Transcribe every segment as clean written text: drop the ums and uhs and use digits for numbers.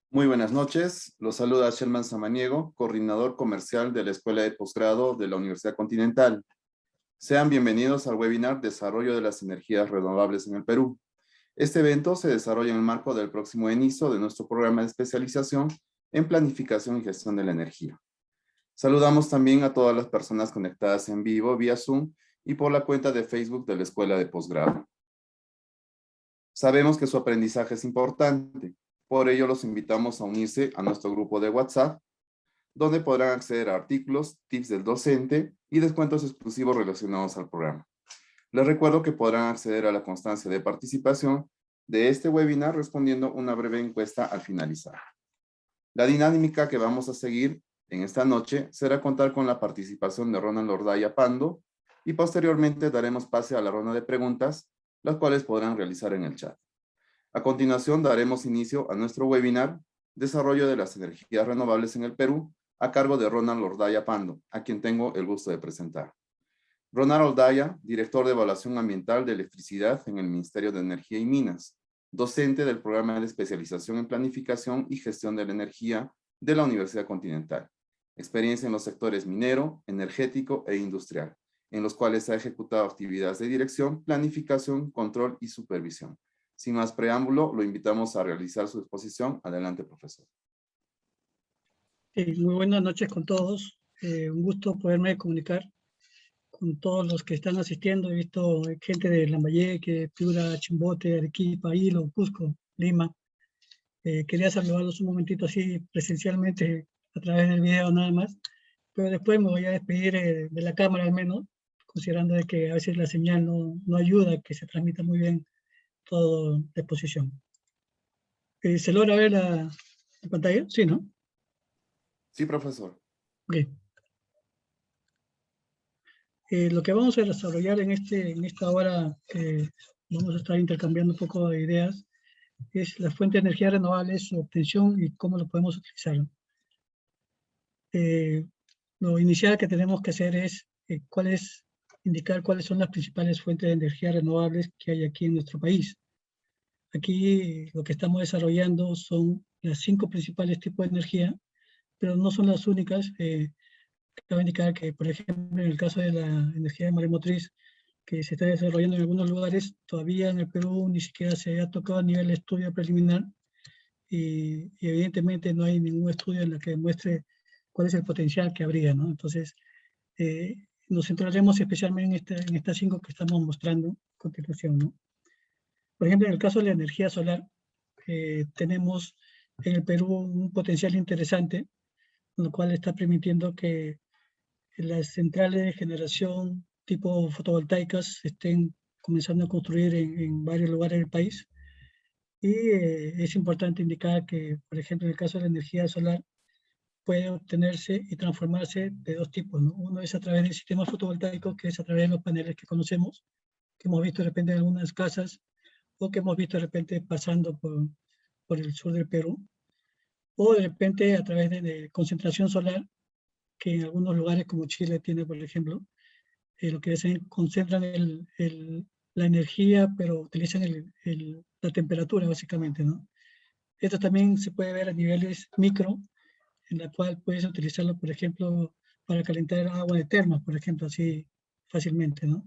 Muy buenas noches, los saluda Sherman Samaniego, coordinador comercial de la Escuela de Posgrado de la Universidad Continental. Sean bienvenidos al webinar Desarrollo de las Energías Renovables en el Perú. Este evento se desarrolla en el marco del próximo inicio de nuestro programa de especialización en Planificación y Gestión de la Energía. Saludamos también a todas las personas conectadas en vivo vía Zoom y por la cuenta de Facebook de la Escuela de Posgrado. Sabemos que su aprendizaje es importante. Por ello, los invitamos a unirse a nuestro grupo de WhatsApp, donde podrán acceder a artículos, tips del docente y descuentos exclusivos relacionados al programa. Les recuerdo que podrán acceder a la constancia de participación de este webinar respondiendo una breve encuesta al finalizar. La dinámica que vamos a seguir en esta noche será contar con la participación de Ronald Ordaya Pando y posteriormente daremos pase a la ronda de preguntas, las cuales podrán realizar en el chat. A continuación daremos inicio a nuestro webinar Desarrollo de las Energías Renovables en el Perú, a cargo de Ronald Ordaya Pando, a quien tengo el gusto de presentar. Ronald Ordaya, director de Evaluación Ambiental de Electricidad en el Ministerio de Energía y Minas, docente del programa de especialización en Planificación y Gestión de la Energía de la Universidad Continental. Experiencia en los sectores minero, energético e industrial, en los cuales ha ejecutado actividades de dirección, planificación, control y supervisión. Sin más preámbulo, lo invitamos a realizar su exposición. Adelante, profesor. Muy buenas noches con todos. Un gusto poderme comunicar con todos los que están asistiendo. He visto gente de Lambayeque, Piura, Chimbote, Arequipa, Hilo, Cusco, Lima. Quería saludarlos un momentito así presencialmente a través del video nada más, pero después me voy a despedir de la cámara al menos, considerando de que a veces la señal no ayuda a que se transmita muy bien toda la exposición. ¿Se logra ver la pantalla? Sí, ¿no? Sí, profesor. Okay. Lo que vamos a desarrollar en esta hora, vamos a estar intercambiando un poco de ideas, es la fuente de energía renovable, su obtención y cómo lo podemos utilizar. Lo inicial que tenemos que hacer es indicar cuáles son las principales fuentes de energía renovables que hay aquí en nuestro país. Aquí lo que estamos desarrollando son las 5 principales tipos de energía, pero no son las únicas. Cabe indicar que, por ejemplo, en el caso de la energía maremotriz, que se está desarrollando en algunos lugares, todavía en el Perú ni siquiera se ha tocado a nivel de estudio preliminar y evidentemente no hay ningún estudio en el que demuestre cuál es el potencial que habría, ¿no? Entonces, nos centraremos especialmente en estas 5 que estamos mostrando a continuación, ¿no? Por ejemplo, en el caso de la energía solar, tenemos en el Perú un potencial interesante, lo cual está permitiendo que las centrales de generación tipo fotovoltaicas se estén comenzando a construir en varios lugares del país. Y es importante indicar que, por ejemplo, en el caso de la energía solar, puede obtenerse y transformarse de 2 tipos, ¿no? Uno es a través del sistema fotovoltaico, que es a través de los paneles que conocemos, que hemos visto de repente en algunas casas, o que hemos visto de repente pasando por el sur del Perú, o de repente a través de concentración solar, que en algunos lugares como Chile tiene, por ejemplo, lo que hacen, concentran la energía, pero utilizan la temperatura básicamente, ¿no? Esto también se puede ver a niveles micro, en la cual puedes utilizarlo, por ejemplo, para calentar agua de termas, por ejemplo, así fácilmente, ¿no?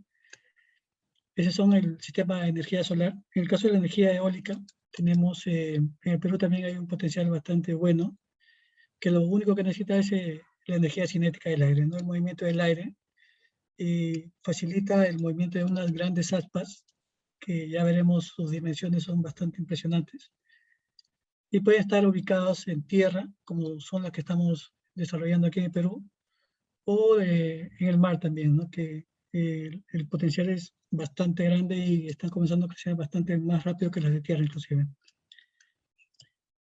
Esos son el sistema de energía solar. En el caso de la energía eólica, tenemos, en el Perú también hay un potencial bastante bueno, que lo único que necesita es la energía cinética del aire, ¿no? El movimiento del aire, y facilita el movimiento de unas grandes aspas, que ya veremos sus dimensiones son bastante impresionantes, y pueden estar ubicados en tierra, como son las que estamos desarrollando aquí en el Perú, o en el mar también, ¿no? Que el potencial es bastante grande y están comenzando a crecer bastante más rápido que las de tierra inclusive.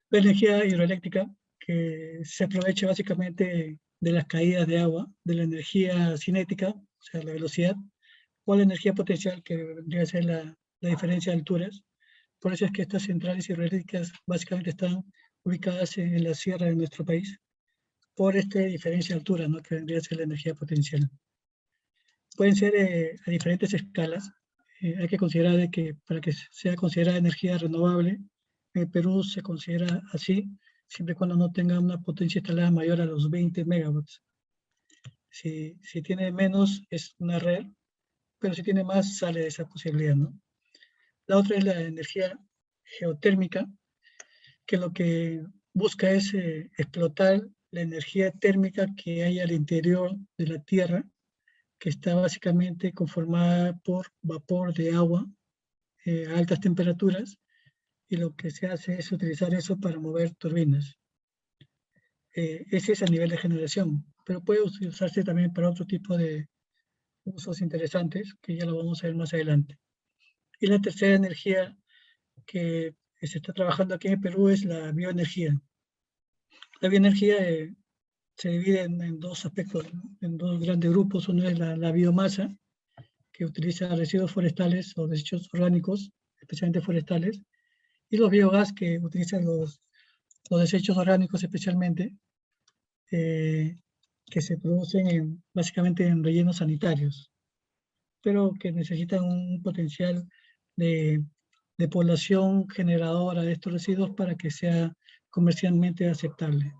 La energía hidroeléctrica, que se aprovecha básicamente de las caídas de agua, de la energía cinética, o sea, la velocidad, o la energía potencial, que vendría a ser la diferencia de alturas. Por eso es que estas centrales hidroeléctricas básicamente están ubicadas en la sierra de nuestro país, por esta diferencia de altura, ¿no? Que vendría a ser la energía potencial. Pueden ser a diferentes escalas. Hay que considerar de que para que sea considerada energía renovable, en Perú se considera así, siempre y cuando no tenga una potencia instalada mayor a los 20 megawatts. Si tiene menos, es una red, pero si tiene más, sale de esa posibilidad, ¿no? La otra es la energía geotérmica, que lo que busca es explotar la energía térmica que hay al interior de la Tierra, que está básicamente conformada por vapor de agua a altas temperaturas, y lo que se hace es utilizar eso para mover turbinas. Ese es a nivel de generación, pero puede usarse también para otro tipo de usos interesantes, que ya lo vamos a ver más adelante. Y la tercera energía que se está trabajando aquí en Perú es la bioenergía. La bioenergía se divide en dos aspectos, en dos grandes grupos. Uno es la biomasa, que utiliza residuos forestales o desechos orgánicos, especialmente forestales, y los biogás, que utilizan los desechos orgánicos especialmente, que se producen básicamente en rellenos sanitarios, pero que necesitan un potencial de, de población generadora de estos residuos para que sea comercialmente aceptable.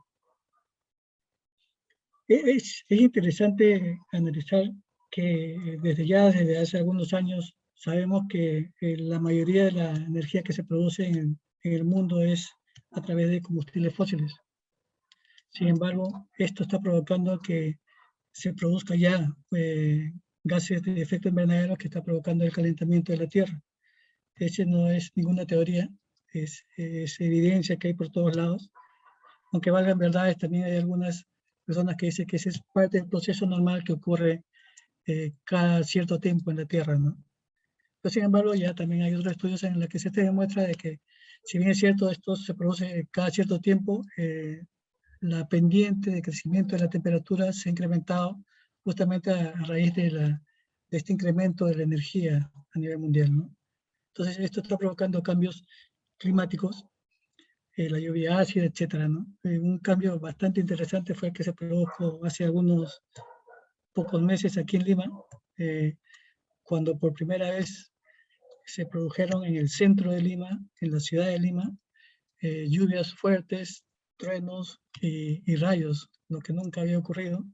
Es interesante analizar que desde hace algunos años sabemos que la mayoría de la energía que se produce en el mundo es a través de combustibles fósiles. Sin embargo, esto está provocando que se produzca ya gases de efecto invernadero, que está provocando el calentamiento de la Tierra. Ese no es ninguna teoría, es evidencia que hay por todos lados. Aunque valgan verdades, también hay algunas personas que dicen que ese es parte del proceso normal que ocurre cada cierto tiempo en la Tierra, ¿no? Pero sin embargo, ya también hay otros estudios en los que se demuestra de que, si bien es cierto, esto se produce cada cierto tiempo, la pendiente de crecimiento de la temperatura se ha incrementado justamente a raíz de este incremento de la energía a nivel mundial, ¿no? Entonces, esto está provocando cambios climáticos, la lluvia ácida, etcétera, ¿no? Un cambio bastante interesante fue el que se produjo hace algunos pocos meses aquí en Lima, cuando por primera vez se produjeron en el centro de Lima, en la ciudad de Lima, lluvias fuertes, truenos y rayos, lo que nunca había ocurrido,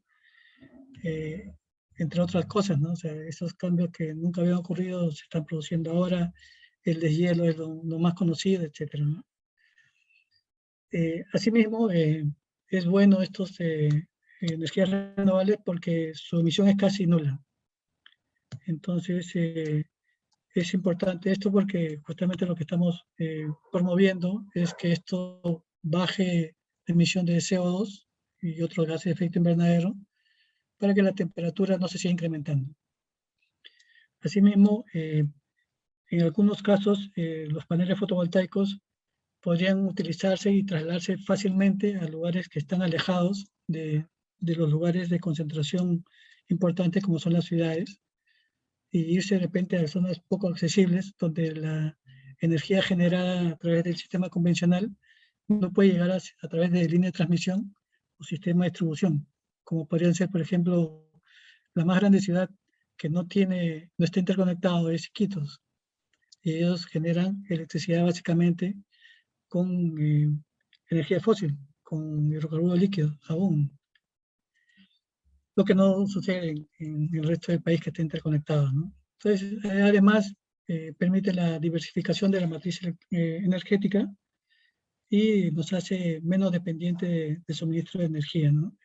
entre otras cosas, ¿no? O sea, esos cambios que nunca habían ocurrido se están produciendo ahora, el deshielo es lo más conocido, etcétera, ¿no? Asimismo, es bueno estos energías renovables porque su emisión es casi nula. Entonces, es importante esto porque justamente lo que estamos promoviendo es que esto baje la emisión de CO2 y otros gases de efecto invernadero para que la temperatura no se siga incrementando. Asimismo, en algunos casos, los paneles fotovoltaicos podrían utilizarse y trasladarse fácilmente a lugares que están alejados de los lugares de concentración importantes como son las ciudades, y irse de repente a zonas poco accesibles donde la energía generada a través del sistema convencional no puede llegar a través de línea de transmisión o sistema de distribución, como podrían ser, por ejemplo, la más grande ciudad que no está interconectado es Iquitos, y ellos generan electricidad básicamente con energía fósil, con hidrocarburos líquidos aún, lo que no sucede en el resto del país que está interconectado, ¿no? Entonces, además, permite la diversificación de la matriz energética y nos hace menos dependientes de suministro de energía, ¿no?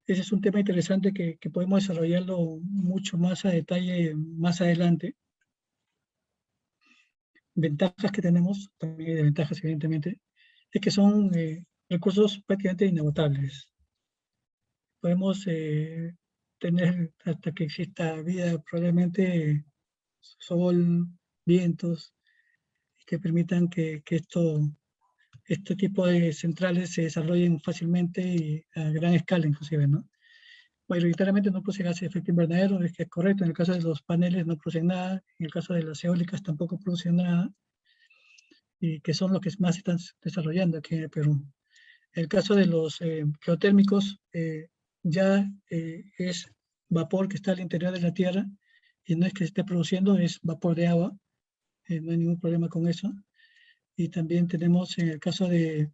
Ese es un tema interesante que podemos desarrollarlo mucho más a detalle más adelante. Ventajas que tenemos, también hay desventajas evidentemente, es que son recursos prácticamente inagotables. Podemos tener hasta que exista vida probablemente sol, vientos, que permitan que este tipo de centrales se desarrollen fácilmente y a gran escala inclusive, ¿no? Mayoritariamente no produce gases de efecto invernadero, es que es correcto. En el caso de los paneles no producen nada, en el caso de las eólicas tampoco producen nada, y que son los que más se están desarrollando aquí en el Perú. El caso de los geotérmicos ya es vapor que está al interior de la Tierra, y no es que se esté produciendo, es vapor de agua, no hay ningún problema con eso. y también tenemos en el caso de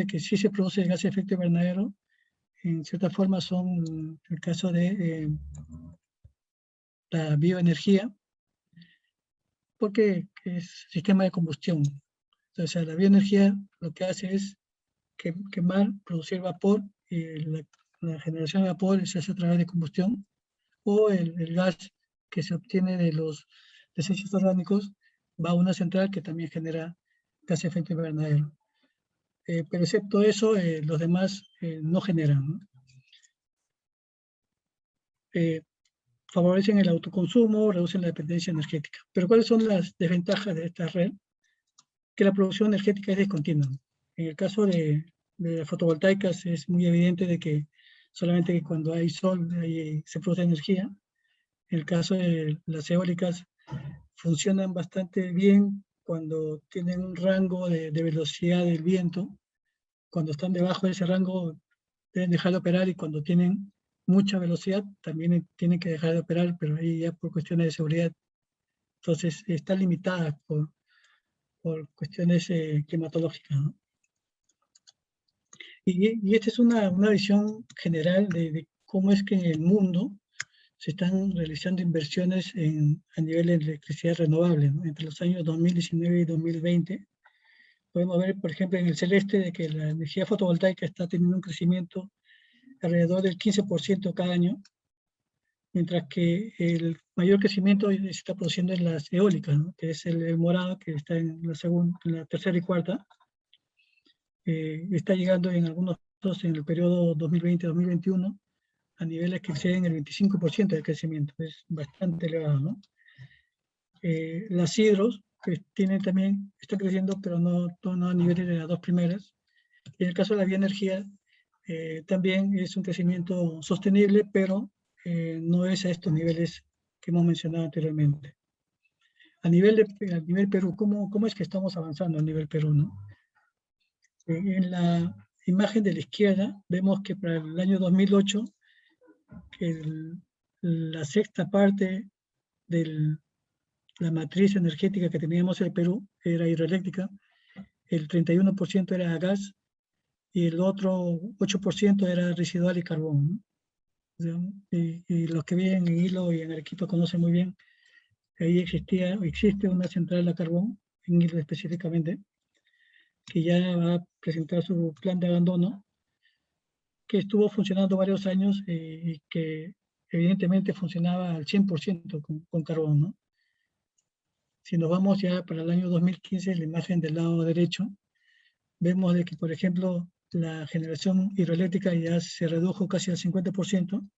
que sí se produce gas de efecto invernadero, en cierta forma son el caso de la bioenergía, porque es sistema de combustión. Entonces, la bioenergía lo que hace es quemar, producir vapor, y la generación de vapor se hace a través de combustión, o el gas que se obtiene de los desechos orgánicos va a una central que también genera gas de efecto invernadero. Pero excepto eso, los demás no generan, ¿no? Favorecen el autoconsumo, reducen la dependencia energética. Pero ¿cuáles son las desventajas de esta red? Que la producción energética es discontinua. En el caso de las fotovoltaicas es muy evidente de que solamente cuando hay sol ahí se produce energía. En el caso de las eólicas funcionan bastante bien cuando tienen un rango de velocidad del viento. Cuando están debajo de ese rango deben dejar de operar, y cuando tienen mucha velocidad también tienen que dejar de operar, pero ahí ya por cuestiones de seguridad. Entonces está limitada por cuestiones climatológicas, ¿no? Y esta es una visión general de cómo es que en el mundo se están realizando inversiones a nivel de electricidad renovable, ¿no? Entre los años 2019 y 2020, podemos ver, por ejemplo, en el celeste, de que la energía fotovoltaica está teniendo un crecimiento alrededor del 15% cada año, mientras que el mayor crecimiento se está produciendo en las eólicas, ¿no? Que es el morado, que está en la tercera y cuarta. Está llegando en algunos casos en el periodo 2020-2021 a niveles que exceden el 25% del crecimiento. Es bastante elevado, ¿no? Las hidros tienen también, están creciendo, pero no a niveles de las dos primeras. Y en el caso de la bioenergía, también es un crecimiento sostenible, pero no es a estos niveles que hemos mencionado anteriormente. A nivel Perú, ¿cómo es que estamos avanzando a nivel Perú, ¿no? En la imagen de la izquierda vemos que para el año 2008, la sexta parte de la matriz energética que teníamos en el Perú era hidroeléctrica, el 31% era gas y el otro 8% era residual y carbón, ¿no? Y los que viven en Hilo y en Arequipa conocen muy bien, ahí existe una central a carbón, en Hilo específicamente, que ya va a presentar su plan de abandono, que estuvo funcionando varios años y que evidentemente funcionaba al 100% con carbón, ¿no? Si nos vamos ya para el año 2015, la imagen del lado derecho, vemos de que, por ejemplo, la generación hidroeléctrica ya se redujo casi al 50%,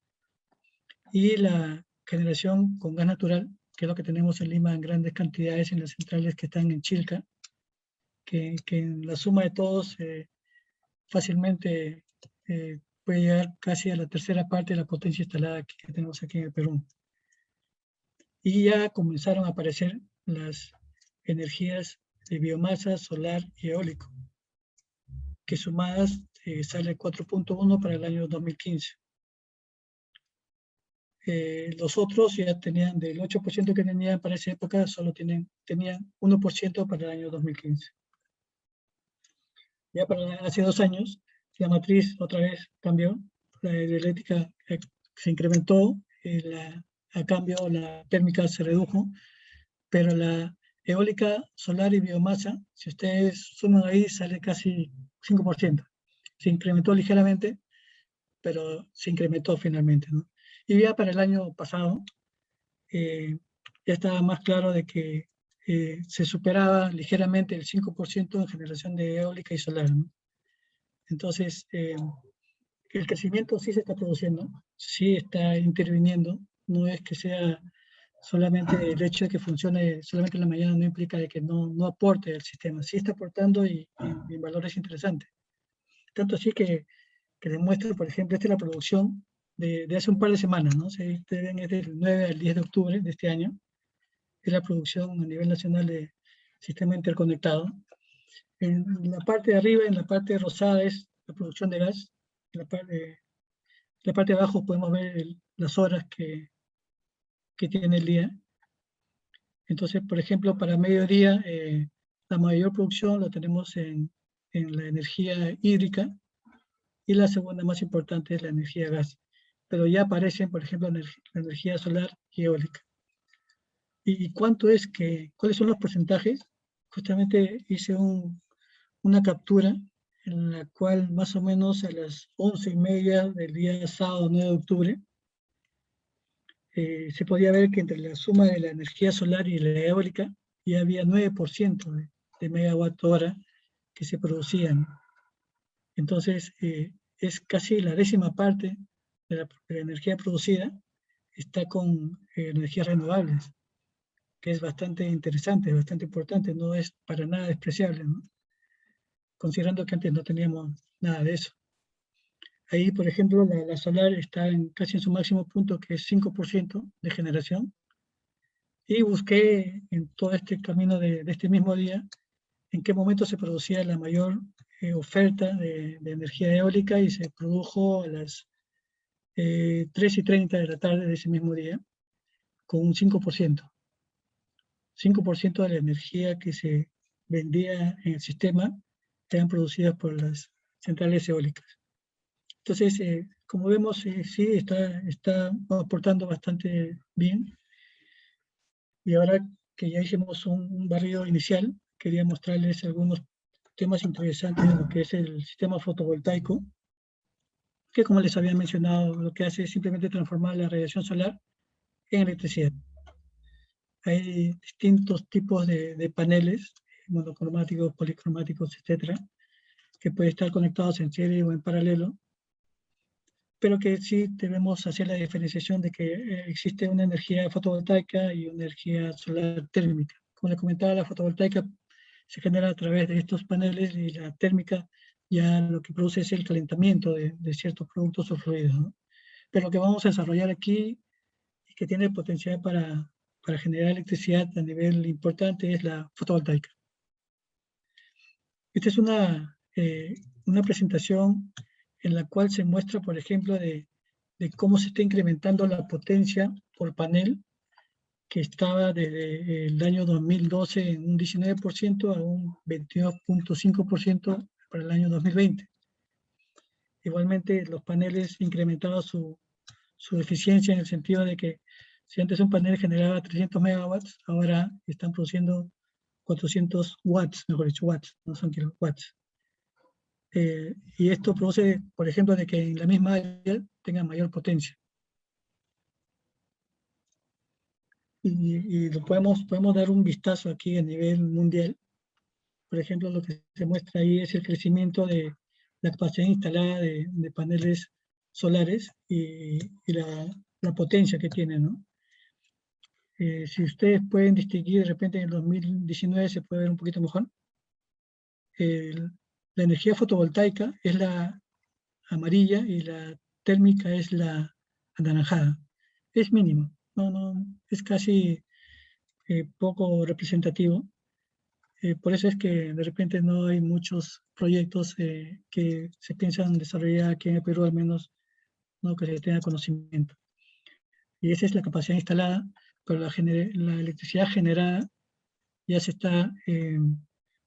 y la generación con gas natural, que es lo que tenemos en Lima en grandes cantidades en las centrales que están en Chilca, que en la suma de todos fácilmente puede llegar casi a la tercera parte de la potencia instalada que tenemos aquí en el Perú. Y ya comenzaron a aparecer las energías de biomasa, solar y eólico, que sumadas sale 4.1 para el año 2015. Los otros ya tenían, del 8% que tenían para esa época, solo tenían 1% para el año 2015. Ya hace 2 años, la matriz otra vez cambió, la hidroeléctrica se incrementó, a cambio la térmica se redujo, pero la eólica, solar y biomasa, si ustedes suman ahí, sale casi 5%. Se incrementó ligeramente, pero se incrementó finalmente, ¿no? Y ya para el año pasado, ya estaba más claro de que se superaba ligeramente el 5% en generación de eólica y solar, ¿no? Entonces, el crecimiento sí se está produciendo, sí está interviniendo, no es que sea solamente el hecho de que funcione solamente en la mañana, no implica de que no aporte al sistema, sí está aportando y en valores interesantes. Tanto así que demuestra, por ejemplo, esta es la producción de hace un par de semanas, ¿no? Si ustedes ven, es del 9 al 10 de octubre de este año, es la producción a nivel nacional de sistema interconectado. En la parte de arriba, en la parte rosada, es la producción de gas. En la parte de abajo podemos ver las horas que tiene el día. Entonces, por ejemplo, para mediodía la mayor producción la tenemos en la energía hídrica y la segunda más importante es la energía gas. Pero ya aparecen, por ejemplo, la energía solar y eólica. ¿Y cuáles son los porcentajes? Justamente hice una captura en la cual más o menos a las 11:30 del día sábado 9 de octubre se podía ver que entre la suma de la energía solar y la eólica ya había 9% de megawatt hora que se producían. Entonces, es casi la 10ª parte de la energía producida está con energías renovables, que es bastante interesante, bastante importante, no es para nada despreciable, ¿no? Considerando que antes no teníamos nada de eso. Ahí, por ejemplo, la solar está casi en su máximo punto, que es 5% de generación, y busqué en todo este camino de este mismo día en qué momento se producía la mayor oferta de energía eólica, y se produjo a las 3:30 de la tarde de ese mismo día, con un 5%. 5% de la energía que se vendía en el sistema eran producidas por las centrales eólicas. Entonces, como vemos, sí, está aportando bastante bien. Y ahora que ya hicimos un barrido inicial, quería mostrarles algunos temas interesantes de lo que es el sistema fotovoltaico, que, como les había mencionado, lo que hace es simplemente transformar la radiación solar en electricidad. Hay distintos tipos de paneles, monocromáticos, policromáticos, etcétera, que pueden estar conectados en serie o en paralelo, pero que sí debemos hacer la diferenciación de que existe una energía fotovoltaica y una energía solar térmica. Como les comentaba, la fotovoltaica se genera a través de estos paneles, y la térmica ya lo que produce es el calentamiento de ciertos productos o fluidos, ¿no? Pero lo que vamos a desarrollar aquí y que tiene potencial para generar electricidad a nivel importante es la fotovoltaica. Esta es una presentación en la cual se muestra, por ejemplo, de cómo se está incrementando la potencia por panel, que estaba desde el año 2012 en un 19% a un 22.5% para el año 2020. Igualmente, los paneles incrementaban su eficiencia, en el sentido de que si antes un panel generaba 300 megawatts, ahora están produciendo 400 watts, mejor dicho, watts, no son kilowatts. Y esto produce, por ejemplo, de que en la misma área tenga mayor potencia. Y lo podemos dar un vistazo aquí a nivel mundial. Por ejemplo, lo que se muestra ahí es el crecimiento de la capacidad instalada de paneles solares y la potencia que tienen, ¿no? Si ustedes pueden distinguir, de repente en el 2019 se puede ver un poquito mejor. La energía fotovoltaica es la amarilla y la térmica es la anaranjada. Es mínimo, es casi poco representativo. Por eso es que de repente no hay muchos proyectos que se piensan desarrollar aquí en el Perú, al menos no que se tenga conocimiento. Y esa es la capacidad instalada, pero la electricidad generada ya se está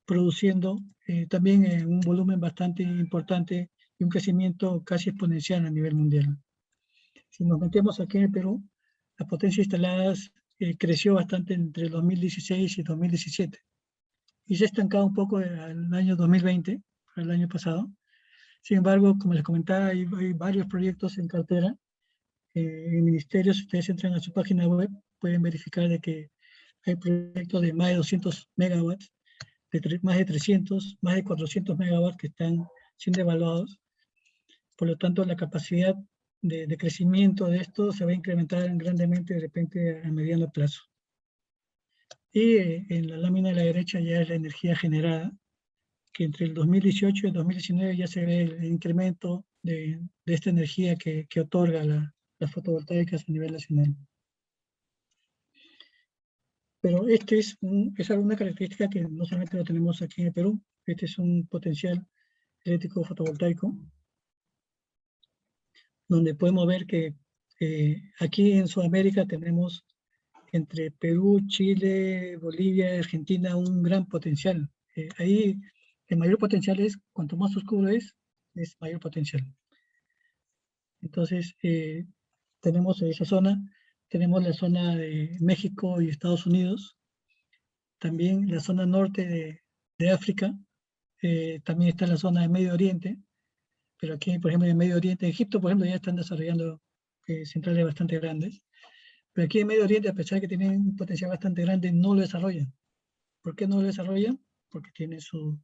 produciendo también en un volumen bastante importante y un crecimiento casi exponencial a nivel mundial. Si nos metemos aquí en el Perú, la potencia instalada creció bastante entre el 2016 y 2017. Y se ha estancado un poco al año 2020, el año pasado. Sin embargo, como les comentaba, hay varios proyectos en cartera. En ministerios, si ustedes entran a su página web, pueden verificar de que hay proyectos de más de 200 megawatts, más de 300, más de 400 megawatts que están siendo evaluados. Por lo tanto, la capacidad de crecimiento de esto se va a incrementar grandemente de repente a mediano plazo. Y en la lámina de la derecha ya es la energía generada, que entre el 2018 y el 2019 ya se ve el incremento de esta energía que otorga las fotovoltaicas a nivel nacional. Pero es alguna característica que no solamente lo tenemos aquí en el Perú. Este es un potencial eléctrico fotovoltaico, donde podemos ver que aquí en Sudamérica tenemos entre Perú, Chile, Bolivia, Argentina, un gran potencial. Ahí el mayor potencial es, cuanto más oscuro es mayor potencial. Entonces, tenemos esa zona, tenemos la zona de México y Estados Unidos, también la zona norte de África, también está la zona de Medio Oriente, pero aquí, por ejemplo, en Medio Oriente, Egipto, por ejemplo, ya están desarrollando centrales bastante grandes, pero aquí en Medio Oriente, a pesar de que tienen un potencial bastante grande, no lo desarrollan. ¿Por qué no lo desarrollan? Porque tienen sus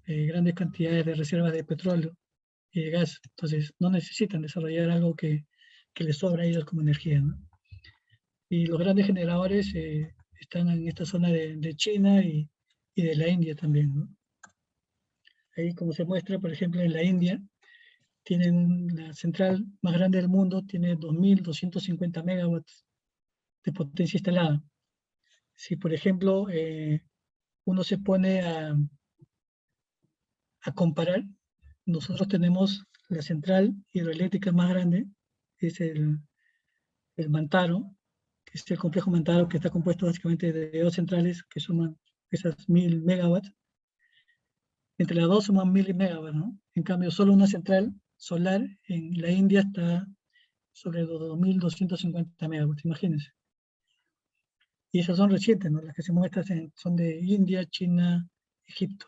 grandes cantidades de reservas de petróleo y de gas, entonces no necesitan desarrollar algo que les sobra a ellos como energía, ¿no? Y los grandes generadores están en esta zona de China y de la India también, ¿no? Ahí, como se muestra, por ejemplo, en la India, tienen la central más grande del mundo, tiene 2.250 megawatts de potencia instalada. Si, por ejemplo, uno se pone a comparar, nosotros tenemos la central hidroeléctrica más grande, es el Mantaro, que es el complejo Mantaro, que está compuesto básicamente de dos centrales que suman esas 1.000 megawatts. Entre las dos suman 1.000 megawatts, ¿no? En cambio, solo una central solar en la India está sobre los 2.250 megawatts, imagínense. Y esas son recientes, ¿no? Las que se muestran son de India, China, Egipto,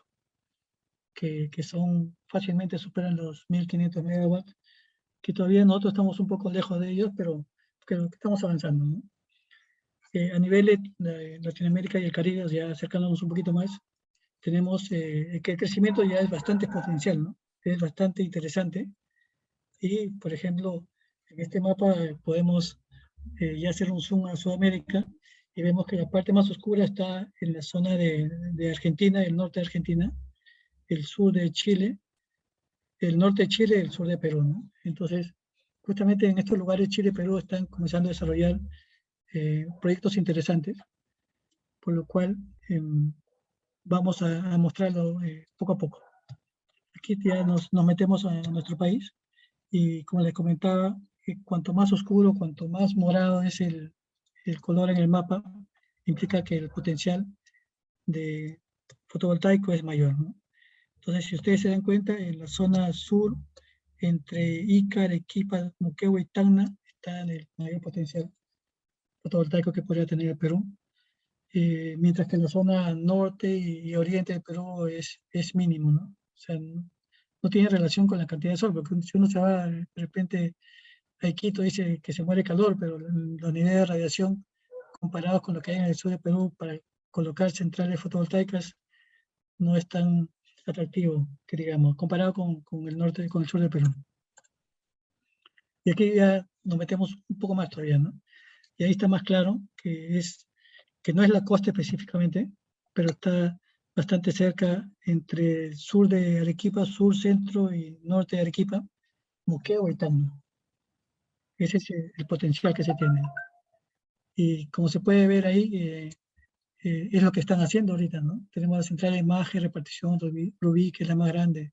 que son fácilmente superan los 1.500 megawatts, que todavía nosotros estamos un poco lejos de ellos, pero creo que estamos avanzando, ¿no? A nivel de Latinoamérica y el Caribe, ya acercándonos un poquito más, tenemos que el crecimiento ya es bastante potencial, ¿no? Es bastante interesante. Y, por ejemplo, en este mapa podemos ya hacer un zoom a Sudamérica y vemos que la parte más oscura está en la zona de Argentina, el norte de Argentina, el sur de Chile, el norte de Chile y el sur de Perú, ¿no? Entonces, justamente en estos lugares Chile y Perú están comenzando a desarrollar proyectos interesantes, por lo cual vamos a mostrarlo poco a poco. Aquí ya nos metemos a nuestro país y como les comentaba, cuanto más oscuro, cuanto más morado es el color en el mapa, implica que el potencial de fotovoltaico es mayor, ¿no? Entonces, si ustedes se dan cuenta, en la zona sur, entre Ica, Arequipa, Moquegua y Tacna, está en el mayor potencial fotovoltaico que podría tener el Perú, mientras que en la zona norte y oriente del Perú es mínimo, ¿no? O sea, no tiene relación con la cantidad de sol, porque si uno se va de repente a Quito, dice que se muere calor, pero los niveles de radiación comparados con lo que hay en el sur de Perú para colocar centrales fotovoltaicas no es tan atractivo, que digamos, comparado con el norte, con el sur de Perú. Y aquí ya nos metemos un poco más todavía, ¿no? Y ahí está más claro que no es la costa específicamente, pero está bastante cerca entre el sur de Arequipa, sur, centro y norte de Arequipa, Moquegua y Tacna. Ese es el potencial que se tiene. Y como se puede ver ahí, es lo que están haciendo ahorita, ¿no? Tenemos la central de imagen, repartición, Rubí, que es la más grande,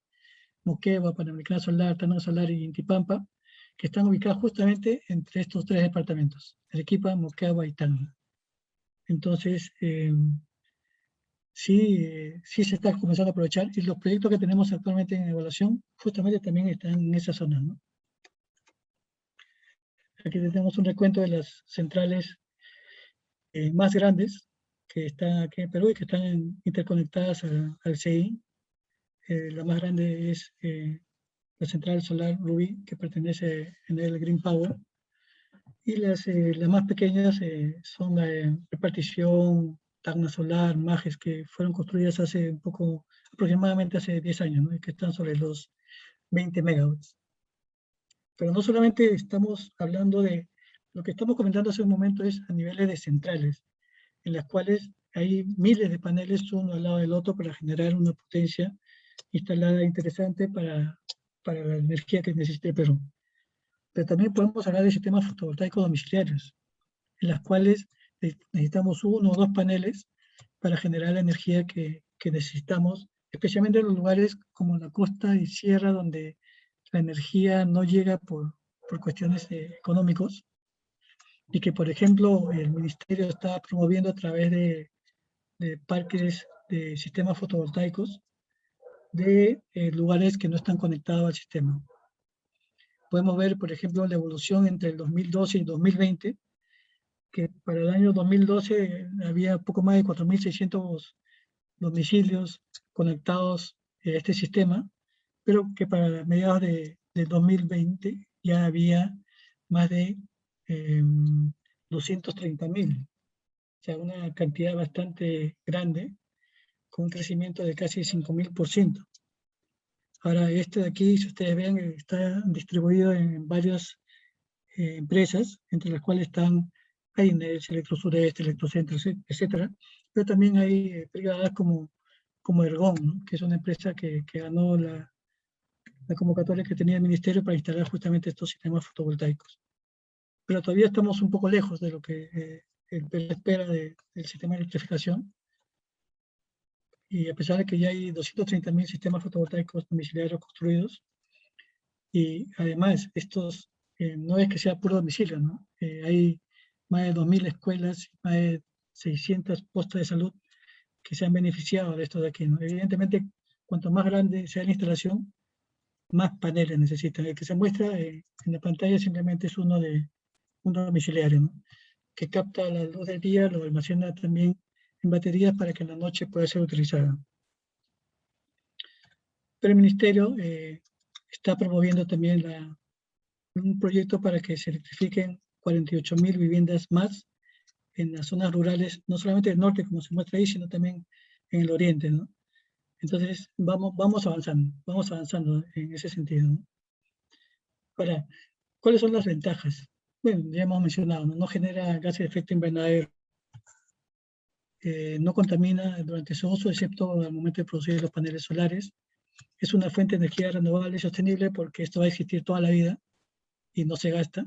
Moquegua, Panamericana Solar, Tacna Solar y Intipampa, que están ubicadas justamente entre estos tres departamentos, Arequipa, Moquegua y Tacna. Entonces, sí se está comenzando a aprovechar y los proyectos que tenemos actualmente en evaluación justamente también están en esa zona, ¿no? Aquí tenemos un recuento de las centrales más grandes que están aquí en Perú y que están interconectadas al CI. La más grande es la central solar Rubí, que pertenece en el Green Power. Y las más pequeñas son la repartición, Tacna Solar, Majes, que fueron construidas hace un poco, aproximadamente hace 10 años, ¿no? Y que están sobre los 20 megawatts. Pero no solamente estamos hablando de, lo que estamos comentando hace un momento es a niveles de centrales, en las cuales hay miles de paneles uno al lado del otro para generar una potencia instalada interesante para la energía que necesita el Perú. Pero también podemos hablar de sistemas fotovoltaicos domiciliarios, en las cuales necesitamos uno o dos paneles para generar la energía que necesitamos, especialmente en los lugares como la costa y sierra, donde la energía no llega por cuestiones económicos. y que, por ejemplo, el ministerio está promoviendo a través de parques de sistemas fotovoltaicos de lugares que no están conectados al sistema. Podemos ver, por ejemplo, la evolución entre el 2012 y 2020, que para el año 2012 había poco más de 4.600 domicilios conectados a este sistema, pero que para mediados de 2020 ya había más de 230.000, o sea, una cantidad bastante grande, con un crecimiento de casi 5.000%. Ahora, este de aquí, si ustedes ven, está distribuido en varias empresas, entre las cuales están Ainex, Electrosureste, Electrocentro, etcétera, pero también hay privadas como Ergon, ¿no? Que es una empresa que ganó la convocatoria que tenía el ministerio para instalar justamente estos sistemas fotovoltaicos. Pero todavía estamos un poco lejos de lo que el Perú espera del sistema de electrificación. Y a pesar de que ya hay 230.000 sistemas fotovoltaicos domiciliarios construidos, y además estos no es que sea puro domicilio, ¿no? Hay más de 2.000 escuelas, más de 600 postos de salud que se han beneficiado de esto de aquí, ¿no? Evidentemente, cuanto más grande sea la instalación, más paneles necesitan. El que se muestra en la pantalla simplemente es un domiciliario, ¿no? Que capta la luz del día, lo almacena también en baterías para que en la noche pueda ser utilizada. Pero el ministerio está promoviendo también un proyecto para que se electrifiquen 48.000 viviendas más en las zonas rurales, no solamente del norte, como se muestra ahí, sino también en el oriente, ¿no? Entonces, vamos avanzando en ese sentido, ¿no? Ahora, ¿cuáles son las ventajas? Bueno, ya hemos mencionado, ¿no? No genera gases de efecto invernadero, no contamina durante su uso, excepto al momento de producir los paneles solares. Es una fuente de energía renovable y sostenible porque esto va a existir toda la vida y no se gasta.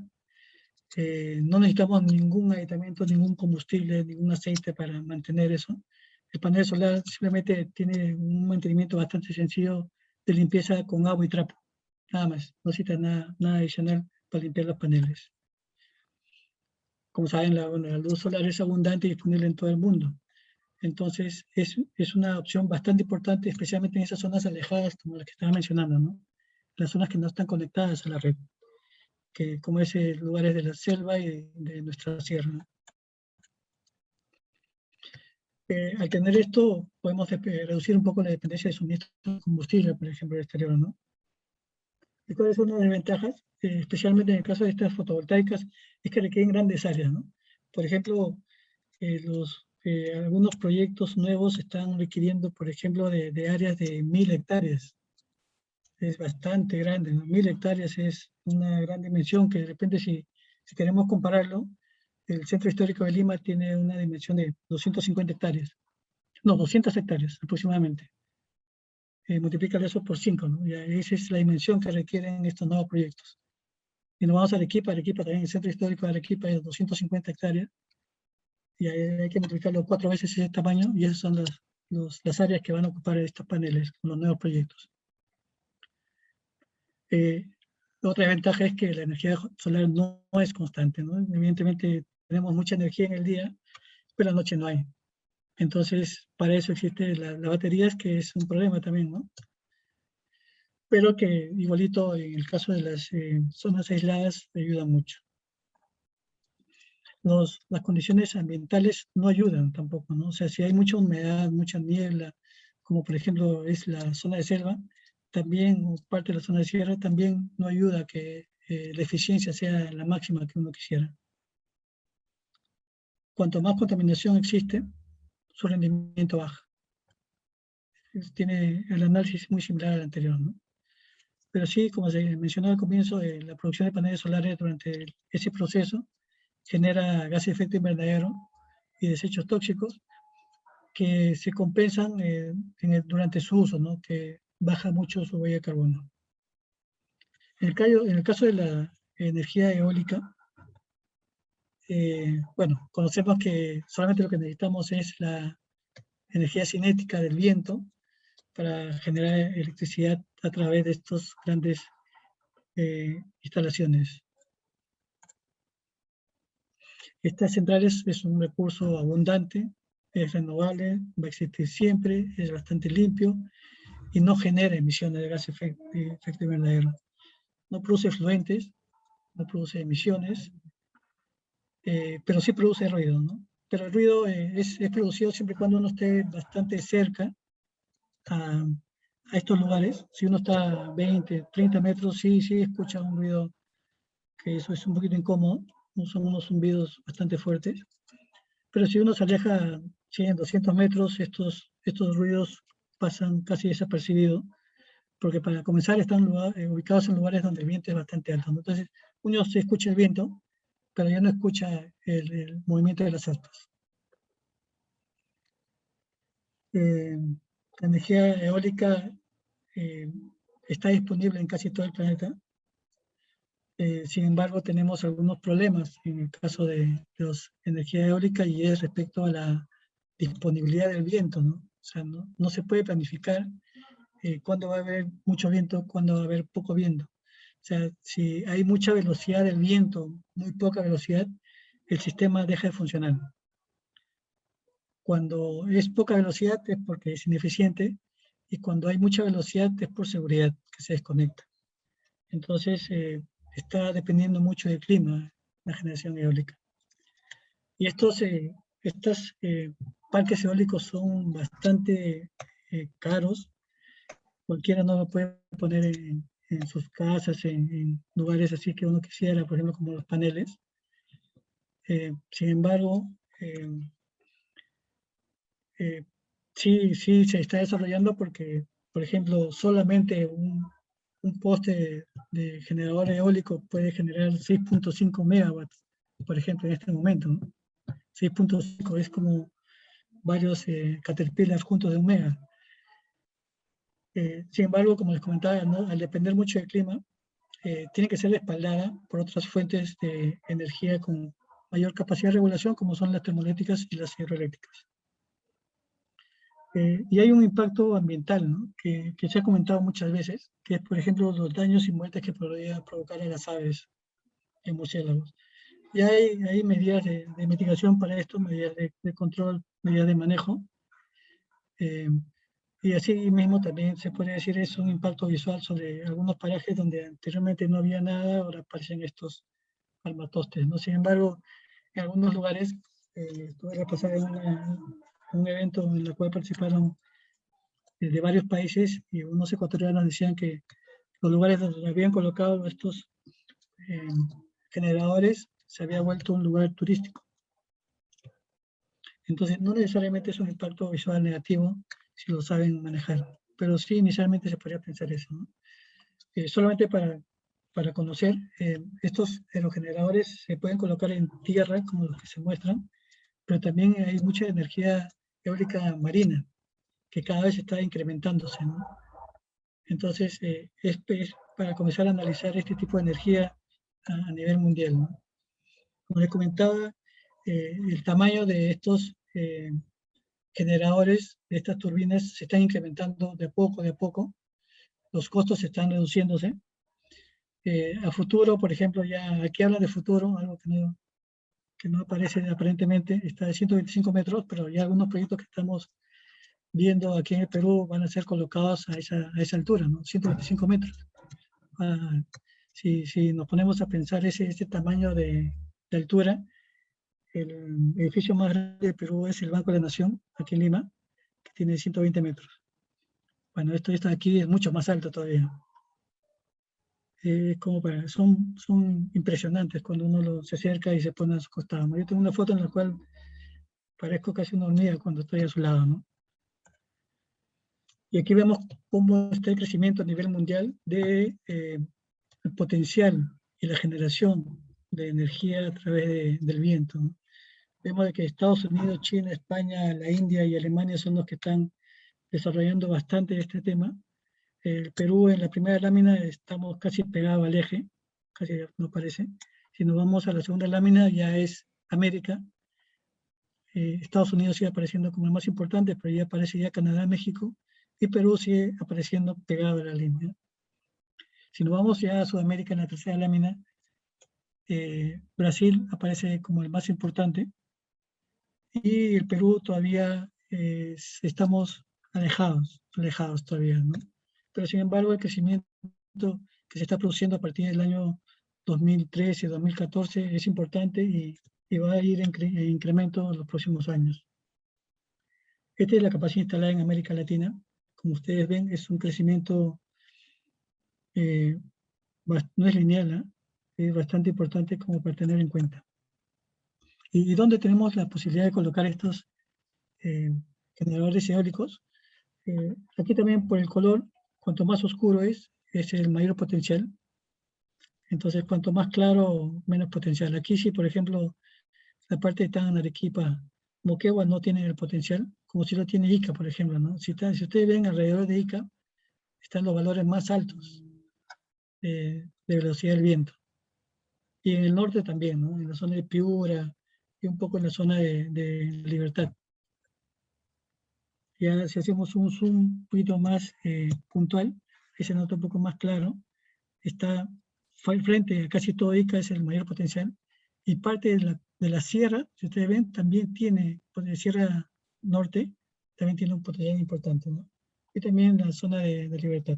No necesitamos ningún aditamento, ningún combustible, ningún aceite para mantener eso. El panel solar simplemente tiene un mantenimiento bastante sencillo de limpieza con agua y trapo, nada más. No necesita nada adicional para limpiar los paneles. Como saben, la luz solar es abundante y disponible en todo el mundo. Entonces, es una opción bastante importante, especialmente en esas zonas alejadas, como las que estaba mencionando, ¿no? Las zonas que no están conectadas a la red, que como es lugares de la selva y de nuestra sierra. Al tener esto, podemos reducir un poco la dependencia de suministro de combustible, por ejemplo, del exterior, ¿no? ¿Y cuáles son las desventajas? Especialmente en el caso de estas fotovoltaicas, es que requieren grandes áreas, ¿no? Por ejemplo, algunos proyectos nuevos están requiriendo, por ejemplo, de áreas de 1.000 hectáreas. Es bastante grande, ¿no? 1.000 hectáreas es una gran dimensión que de repente si queremos compararlo, el Centro Histórico de Lima tiene una dimensión de 250 hectáreas. No, 200 hectáreas aproximadamente. Multiplícale eso por 5, ¿no? Y esa es la dimensión que requieren estos nuevos proyectos. Y nos vamos a Arequipa también el Centro Histórico de Arequipa es 250 hectáreas, y hay que multiplicarlo 4 veces ese tamaño, y esas son las áreas que van a ocupar estos paneles con los nuevos proyectos. Otra ventaja es que la energía solar no es constante, ¿no? Evidentemente tenemos mucha energía en el día, pero en la noche no hay. Entonces, para eso existe la baterías, que es un problema también, ¿no? Pero que igualito en el caso de las zonas aisladas ayuda mucho. Las condiciones ambientales no ayudan tampoco, ¿no? O sea, si hay mucha humedad, mucha niebla, como por ejemplo es la zona de selva, también parte de la zona de sierra, también no ayuda a que la eficiencia sea la máxima que uno quisiera. Cuanto más contaminación existe, su rendimiento baja. Tiene el análisis muy similar al anterior, ¿no? Pero sí, como se mencionó al comienzo, la producción de paneles solares durante ese proceso genera gases de efecto invernadero y desechos tóxicos que se compensan durante su uso, ¿no? Que baja mucho su huella de carbono. En el caso de la energía eólica, bueno, conocemos que solamente lo que necesitamos es la energía cinética del viento para generar electricidad a través de estas grandes instalaciones. Estas centrales es un recurso abundante, es renovable, va a existir siempre, es bastante limpio y no genera emisiones de gas efecto invernadero. No produce fluentes, no produce emisiones, pero sí produce ruido, ¿no? Pero el ruido es producido siempre y cuando uno esté bastante cerca a estos lugares. Si uno está a 20, 30 metros, sí escucha un ruido que eso es un poquito incómodo, son unos zumbidos bastante fuertes. Pero si uno se aleja 100, 200 metros, estos ruidos pasan casi desapercibidos, porque para comenzar están ubicados en lugares donde el viento es bastante alto, ¿no? Entonces, uno se escucha el viento, pero ya no escucha el movimiento de las aspas. La energía eólica está disponible en casi todo el planeta. Sin embargo, tenemos algunos problemas en el caso de la energía eólica y es respecto a la disponibilidad del viento, ¿no? O sea, no se puede planificar cuándo va a haber mucho viento, cuándo va a haber poco viento. O sea, si hay mucha velocidad del viento, muy poca velocidad, el sistema deja de funcionar. Cuando es poca velocidad es porque es ineficiente y cuando hay mucha velocidad es por seguridad que se desconecta. Entonces, está dependiendo mucho del clima, la generación eólica. Y estos parques eólicos son bastante caros. Cualquiera no lo puede poner en sus casas, en lugares así que uno quisiera, por ejemplo, como los paneles. Sin embargo, sí se está desarrollando porque, por ejemplo, solamente un poste de generador eólico puede generar 6.5 megawatts, por ejemplo, en este momento, ¿no? 6.5 es como varios caterpillars juntos de un mega. Sin embargo, como les comentaba, ¿no? Al depender mucho del clima, tiene que ser respaldada por otras fuentes de energía con mayor capacidad de regulación, como son las termoeléctricas y las hidroeléctricas. Y hay un impacto ambiental, ¿no? que se ha comentado muchas veces, que es, por ejemplo, los daños y muertes que podría provocar a las aves en murciélagos. Y hay medidas de mitigación para esto, medidas de control, medidas de manejo. Y así mismo también se puede decir es un impacto visual sobre algunos parajes donde anteriormente no había nada, ahora aparecen estos armatostes, ¿no? Sin embargo, en algunos lugares, estuve repasando un evento en el cual participaron de varios países y unos ecuatorianos decían que los lugares donde habían colocado estos eh, generadores se había vuelto un lugar turístico. Entonces, no necesariamente es un impacto visual negativo si lo saben manejar, pero sí inicialmente se podría pensar eso, ¿no? Solamente para conocer, estos aerogeneradores se pueden colocar en tierra, como los que se muestran, pero también hay mucha energía eólica marina, que cada vez está incrementándose, ¿no? Entonces, es para comenzar a analizar este tipo de energía a nivel mundial, ¿no? Como les comentaba, el tamaño de estos generadores, de estas turbinas, se están incrementando de a poco, los costos están reduciéndose. A futuro, por ejemplo, ya aquí hablan de futuro, algo que no aparece aparentemente, está de 125 metros, pero ya algunos proyectos que estamos viendo aquí en el Perú van a ser colocados a esa altura, ¿no? 125 metros. Ah, si nos ponemos a pensar ese tamaño de altura, el edificio más grande de Perú es el Banco de la Nación, aquí en Lima, que tiene 120 metros. Bueno, esto aquí es mucho más alto todavía. Son impresionantes cuando uno se acerca y se pone a su costado, ¿no? Yo tengo una foto en la cual parezco casi una hormiga cuando estoy a su lado, ¿no? Y aquí vemos cómo está el crecimiento a nivel mundial de el potencial y la generación de energía a través del viento, ¿no? Vemos de que Estados Unidos, China, España, la India y Alemania son los que están desarrollando bastante este tema. El Perú en la primera lámina estamos casi pegados al eje, casi no parece. Si nos vamos a la segunda lámina ya es América. Estados Unidos sigue apareciendo como el más importante, pero ya aparece ya Canadá, México, y Perú sigue apareciendo pegado a la línea. Si nos vamos ya a Sudamérica en la tercera lámina, Brasil aparece como el más importante y el Perú todavía estamos alejados todavía, ¿no? Pero sin embargo el crecimiento que se está produciendo a partir del año 2013, 2014 es importante y va a ir en incremento en los próximos años. Esta es la capacidad instalada en América Latina. Como ustedes ven, es un crecimiento, eh, no es lineal, ¿eh? Es bastante importante como para tener en cuenta. ¿Y dónde tenemos la posibilidad de colocar estos eh, generadores eólicos? Aquí también por el color, cuanto más oscuro es el mayor potencial. Entonces, cuanto más claro, menos potencial. Aquí sí, por ejemplo, la parte de Tan, Arequipa, Moquegua no tiene el potencial, como si lo tiene Ica, por ejemplo, ¿no? Si ustedes ven alrededor de Ica, están los valores más altos de velocidad del viento. Y en el norte también, ¿no? En la zona de Piura y un poco en la zona de Libertad. Ya si hacemos un zoom un poquito más puntual, que se nota un poco más claro, está frente a casi todo Ica es el mayor potencial, y parte de la sierra, si ustedes ven, también tiene, pues, de Sierra Norte, también tiene un potencial importante, ¿no? Y también la zona de Libertad.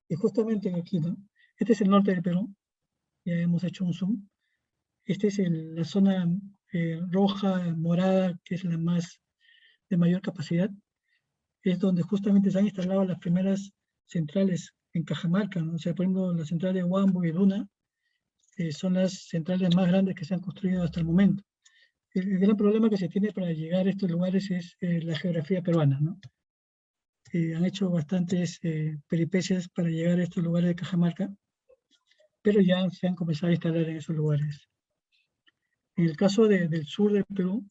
Y justamente aquí, ¿no? Este es el norte del Perú, ya hemos hecho un zoom. Esta es la zona roja, morada, que es la más de mayor capacidad, es donde justamente se han instalado las primeras centrales en Cajamarca, ¿no? O sea, por ejemplo, la central de Huambo y Duna son las centrales más grandes que se han construido hasta el momento. El gran problema que se tiene para llegar a estos lugares es la geografía peruana, ¿no? Han hecho bastantes peripecias para llegar a estos lugares de Cajamarca, pero ya se han comenzado a instalar en esos lugares. En el caso del sur del Perú,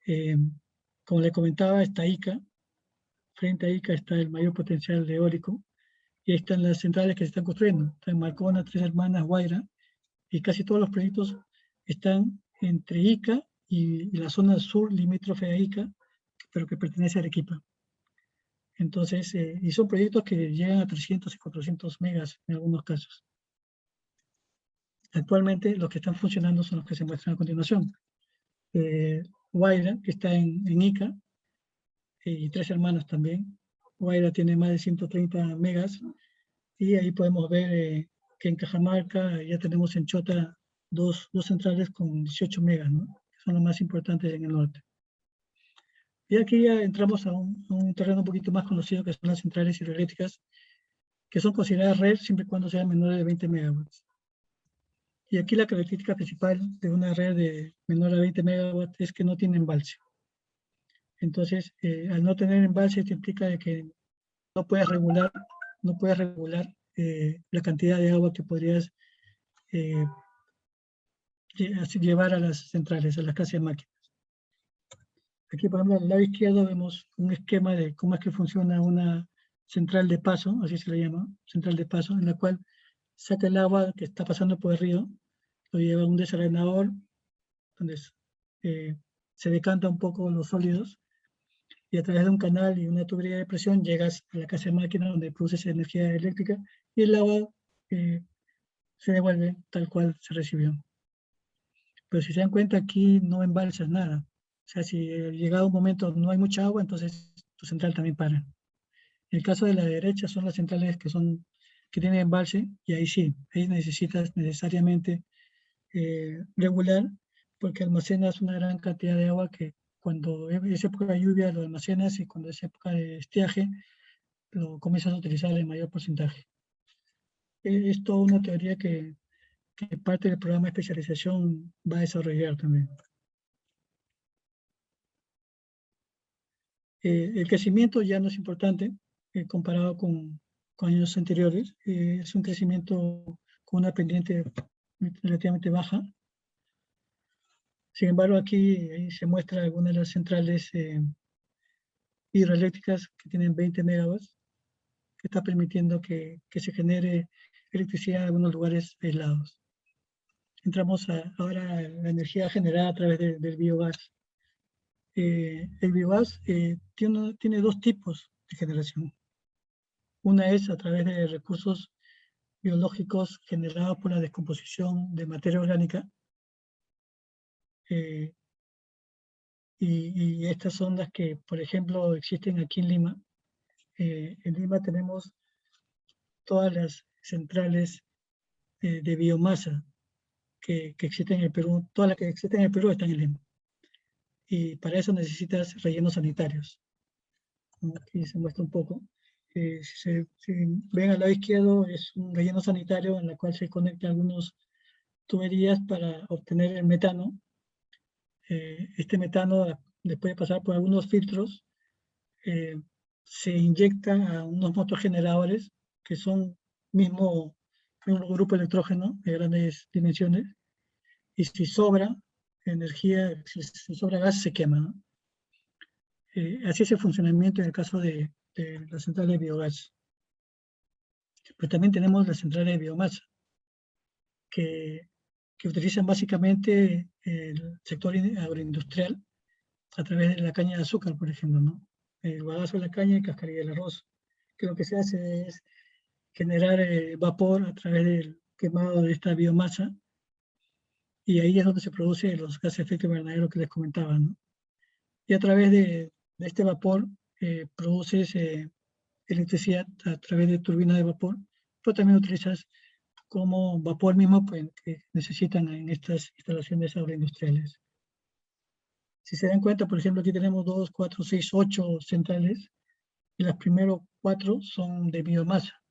eh, como le comentaba, está Ica. Frente a Ica está el mayor potencial eólico, y ahí están las centrales que se están construyendo. Está en Marcona, Tres Hermanas, Guaira, y casi todos los proyectos están entre Ica y la zona sur limítrofe a Ica, pero que pertenece a Arequipa. Entonces, y son proyectos que llegan a 300 y 400 megas en algunos casos. Actualmente los que están funcionando son los que se muestran a continuación. Guaira, que está en Ica, y Tres Hermanas también. Guaira tiene más de 130 megas, y ahí podemos ver que en Cajamarca ya tenemos en Chota dos centrales con 18 megas, ¿no? Que son las más importantes en el norte. Y aquí ya entramos a un terreno un poquito más conocido, que son las centrales hidroeléctricas, que son consideradas red siempre y cuando sean menores de 20 megawatts. Y aquí la característica principal de una red de menor a 20 megawatts es que no tiene embalse. Entonces, al no tener embalse, esto implica de que no puedes regular la cantidad de agua que podrías llevar a las centrales, a las casas de máquinas. Aquí, por ejemplo, al lado izquierdo vemos un esquema de cómo es que funciona una central de paso, así se le llama, central de paso, en la cual saca el agua que está pasando por el río, lo lleva a un desalenador, donde se decanta un poco los sólidos, y a través de un canal y una tubería de presión llegas a la casa de máquina donde produces energía eléctrica, y el agua se devuelve tal cual se recibió. Pero si se dan cuenta, aquí no embalsas nada. O sea, si llegado un momento no hay mucha agua, entonces tu central también para. En el caso de la derecha son las centrales que tienen embalse, y ahí sí, ahí necesitas necesariamente regular, porque almacenas una gran cantidad de agua que cuando es época de lluvia lo almacenas, y cuando es época de estiaje lo comienzas a utilizar en mayor porcentaje. Es toda una teoría que parte del programa de especialización va a desarrollar también. El crecimiento ya no es importante comparado con años anteriores. Es un crecimiento con una pendiente relativamente baja. Sin embargo, aquí se muestra algunas de las centrales hidroeléctricas que tienen 20 megawatts, que está permitiendo que se genere electricidad en algunos lugares aislados. Entramos ahora a la energía generada a través del biogás. El biogás tiene dos tipos de generación. Una es a través de recursos biológicos generados por la descomposición de materia orgánica. Y estas son las que, por ejemplo, existen aquí en Lima. En Lima tenemos todas las centrales de biomasa que existen en el Perú. Todas las que existen en el Perú están en Lima. Y para eso necesitas rellenos sanitarios. Aquí se muestra un poco. Si ven al lado izquierdo, es un relleno sanitario en el cual se conectan algunas tuberías para obtener el metano. Este metano, después de pasar por algunos filtros, se inyecta a unos motogeneradores que son mismo grupo electrógeno de grandes dimensiones, y si sobra energía, si sobra gas, se quema, ¿no? Así es el funcionamiento en el caso de la central de biogás. Pero también tenemos las centrales de biomasa, que utilizan básicamente el sector agroindustrial a través de la caña de azúcar, por ejemplo, ¿no? El bagazo de la caña y cascarilla del arroz, que lo que se hace es generar vapor a través del quemado de esta biomasa, y ahí es donde se producen los gases de efecto invernadero que les comentaba, ¿no? Y a través de este vapor produces electricidad a través de turbinas de vapor, pero también utilizas como vapor mismo, pues, que necesitan en estas instalaciones agroindustriales. Si se dan cuenta, por ejemplo, aquí tenemos 2, 4, 6, 8 centrales, y las primeros 4 son de biomasa.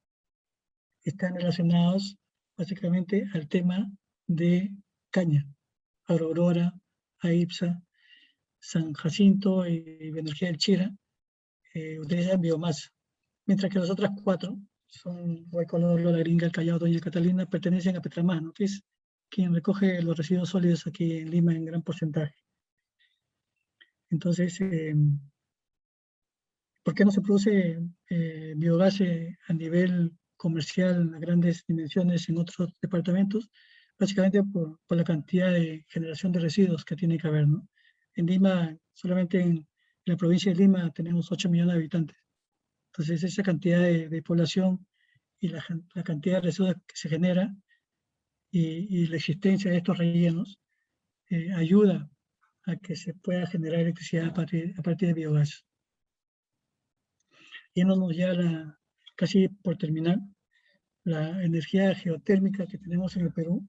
Están relacionados básicamente al tema de caña, Aurora, AIPSA, San Jacinto y Energía del Chira utilizan biomasa, mientras que las otras 4 son Huaycolor, La Gringa, El Callao, Doña Catalina, pertenecen a Petramás, ¿no? Que es quien recoge los residuos sólidos aquí en Lima en gran porcentaje. Entonces, ¿por qué no se produce biogás a nivel comercial a grandes dimensiones en otros departamentos? Básicamente por la cantidad de generación de residuos que tiene que haber, ¿no? En Lima, solamente en la provincia de Lima tenemos 8 millones de habitantes. Entonces, esa cantidad de población y la cantidad de residuos que se genera y la existencia de estos rellenos ayuda a que se pueda generar electricidad a partir de biogás. Yéndonos ya casi por terminar, la energía geotérmica que tenemos en el Perú,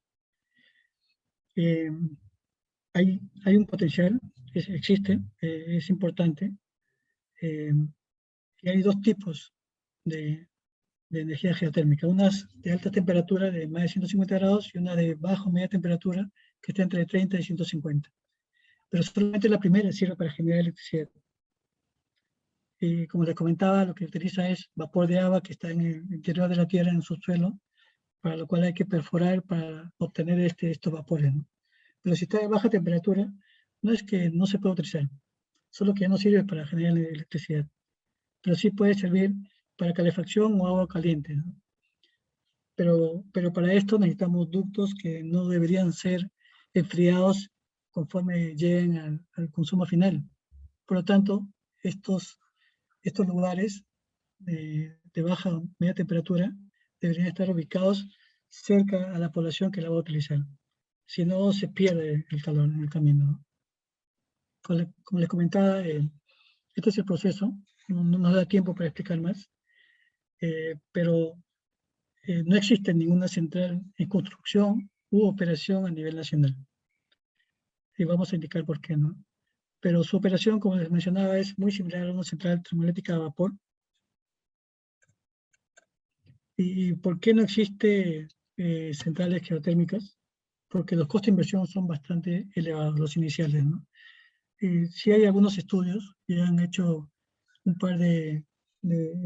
hay un potencial, existe, es importante, y hay 2 tipos de energía geotérmica, unas de alta temperatura de más de 150 grados y una de bajo media temperatura que está entre 30 y 150. Pero solamente la primera sirve para generar electricidad. Y como les comentaba, lo que utiliza es vapor de agua que está en el interior de la tierra, en el subsuelo, para lo cual hay que perforar para obtener estos vapores, ¿no? Pero si está de baja temperatura, no es que no se pueda utilizar, solo que no sirve para generar electricidad, pero sí puede servir para calefacción o agua caliente, ¿no? Pero para esto necesitamos ductos que no deberían ser enfriados conforme lleguen al consumo final. Por lo tanto, estos lugares de baja o media temperatura deberían estar ubicados cerca a la población que la va a utilizar. Si no, se pierde el calor en el camino, ¿no? Como les comentaba, este es el proceso, no nos da tiempo para explicar más, pero no existe ninguna central en construcción u operación a nivel nacional. Y vamos a indicar por qué, ¿no? Pero su operación, como les mencionaba, es muy similar a una central termoeléctrica a vapor. ¿Y por qué no existe centrales geotérmicas? Porque los costos de inversión son bastante elevados, los iniciales, ¿no? Sí hay algunos estudios que han hecho un par de